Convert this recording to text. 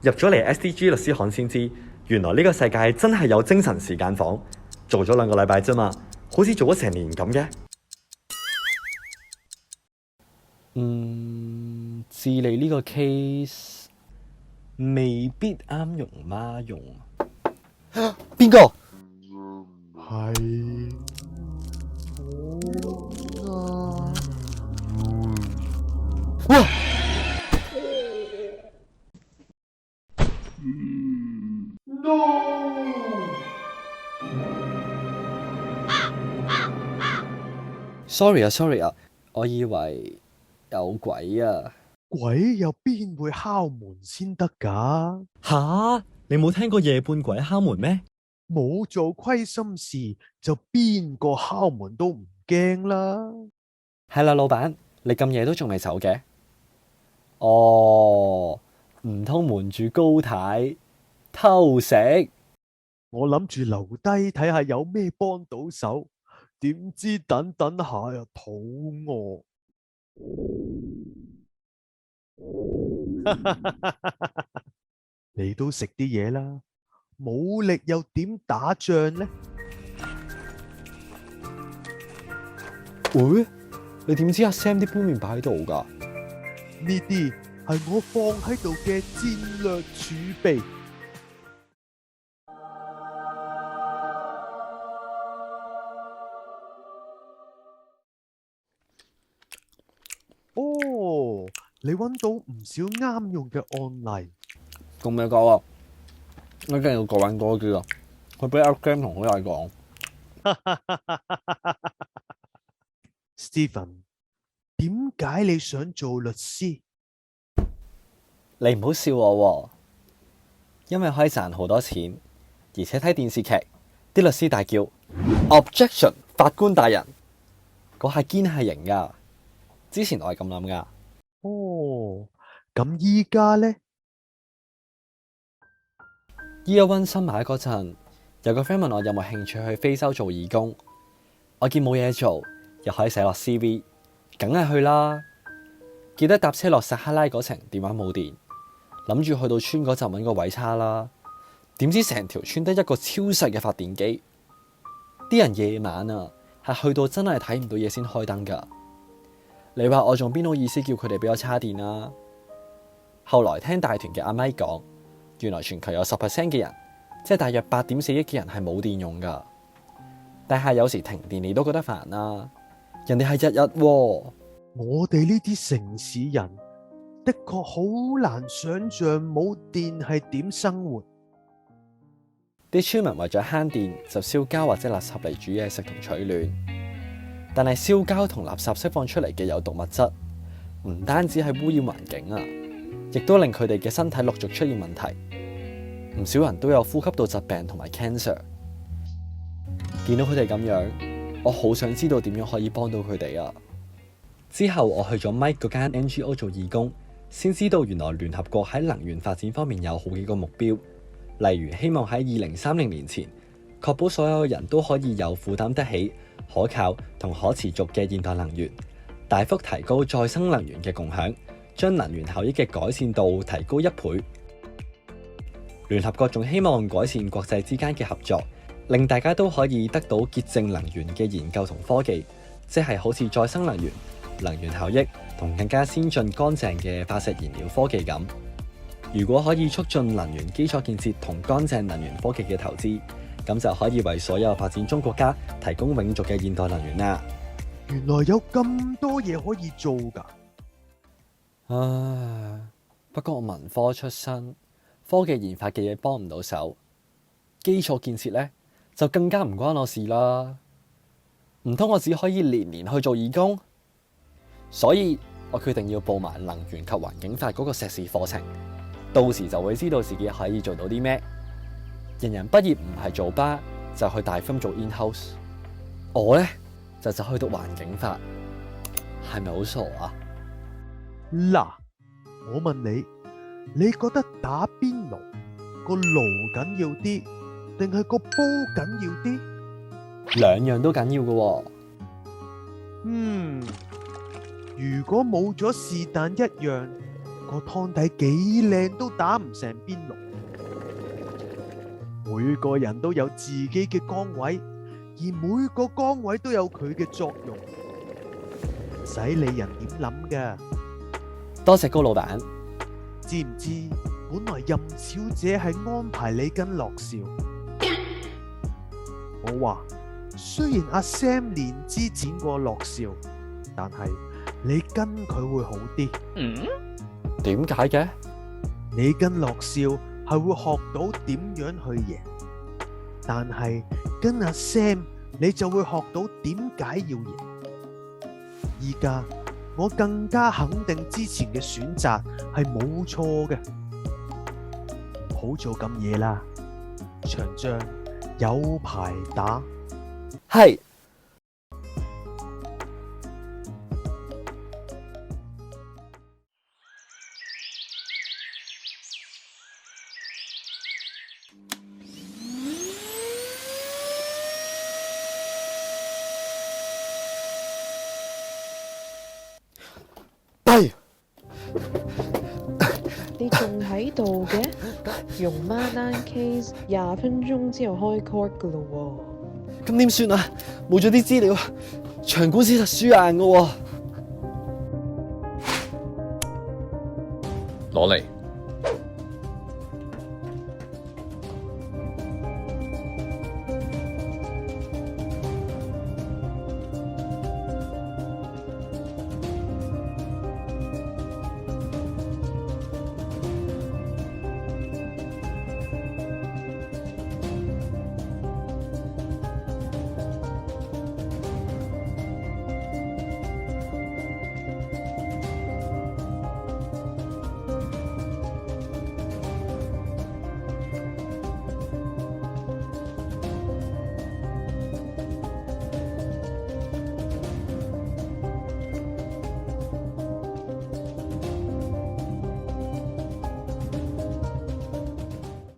入咗嚟 SDG 律師行先知，原來呢個世界真係有精神時間房，做咗2個禮拜啫嘛，好似做咗成年咁嘅。治理呢個 case 未必啱用媽用。邊個？係我哇！Sorry 啊，我以為有鬼啊！鬼又邊會敲門先得㗎？吓？你冇聽過夜半鬼敲門咩？冇做虧心事就邊個敲門都唔驚啦。係啦，老闆，你咁夜都仲未走嘅？哦，唔通瞞住高太偷食？我諗住留低睇下有咩幫到手，點知等等下又肚餓。你都食啲嘢啦，冇力又點打仗呢？喂，你點知阿 Sam 啲杯麵擺喺度㗎？呢啲係我放喺度嘅戰略儲備。哦，你揾到唔少啱用嘅案例。咁樣講啊，一定要講多啲啊！佢俾阿 Sam 同好大講。Stephen，點解你想做律師？你唔好笑我喎，因為可以賺好多錢，而且睇電視劇，啲律師大叫 Objection， 法官大人，嗰下堅係型㗎。之前我係咁諗㗎。哦，咁依家呢？ Year One 新買嗰陣，有個 friend 問我有冇興趣去非洲做義工，我見冇嘢做，又可以寫落 CV， 梗係去啦。記得搭車落撒哈拉嗰程，電話冇電，諗住去到村嗰陣揾個位叉啦。點知成條村得一個超細嘅發電機，啲人夜晚啊係去到真係睇唔到嘢先開燈㗎。你話我仲邊好意思叫佢哋俾我叉電啊？後來聽大團嘅阿咪講，原來全球有10% 嘅人，即係大約8.4億嘅人係冇電用㗎。但係有時停電你都覺得煩啦，人哋係日日喎。我哋呢啲城市人的確好難想像冇電係點生活。啲村民為咗慳電就燒膠或者垃圾嚟煮嘢食同取暖。但係燒膠同垃圾釋放出嚟嘅有毒物質，唔單止係污染環境啊，亦都令佢哋嘅身體陸續出現問題。唔少人都有呼吸道疾病同埋 cancer。見到佢哋咁樣，我好想知道點樣可以幫到佢哋啊！之後我去咗 Mike 嗰間 NGO 做義工，先知道原來聯合國喺能源發展方面有好幾個目標，例如希望喺2030年前，確保所有人都可以有負擔得起、可靠同可持續嘅現代能源，大幅提高再生能源嘅共享，將能源效益嘅改善度提高1倍。聯合國仲希望改善國際之間嘅合作，令大家都可以得到潔淨能源嘅研究同科技，即係好似再生能源、能源效益同更加先進乾淨嘅化石燃料科技咁。如果可以促進能源基礎建設同乾淨能源科技嘅投資，咁就可以為所有發展中國家提供永續嘅現代能源啦。原來有咁多嘢可以做㗎。不過我文科出身，科技研發嘅嘢幫唔到手，基礎建設呢，就更加唔關我事啦。唔通我只可以年年去做義工？所以我決定要報埋能源及環境法嗰個碩士課程，到時就會知道自己可以做到啲咩。人人畢業唔係做吧，就去大 firm 做 in-house。我呢，就走去讀環境法，係咪好傻啊？嗱，我問你，你覺得打邊爐個爐緊要啲，定係個煲緊要啲？兩樣都緊要嘅喎。如果冇咗是但一樣，個湯底幾靚都打唔成邊爐。每個人都有自己嘅崗位，而每個崗位都有佢嘅作用，唔使理人點諗㗎。多謝高老闆。知唔知本來任小姐係安排你跟樂少？我話雖然阿 Sam 年資淺過樂少，但係你跟佢會好啲。點解嘅？你跟樂少係會學到點樣去贏，但係跟阿 Sam 你就會學到點解要贏。依家我更加肯定之前嘅選擇係冇錯嘅，唔好做咁嘢啦，場仗有排打。係。係。你仲喺度嘅？用 Mardan case 20分鐘之後開 court 噶咯咁點算啊？冇咗啲資料，場官司實輸硬噶喎。攞嚟。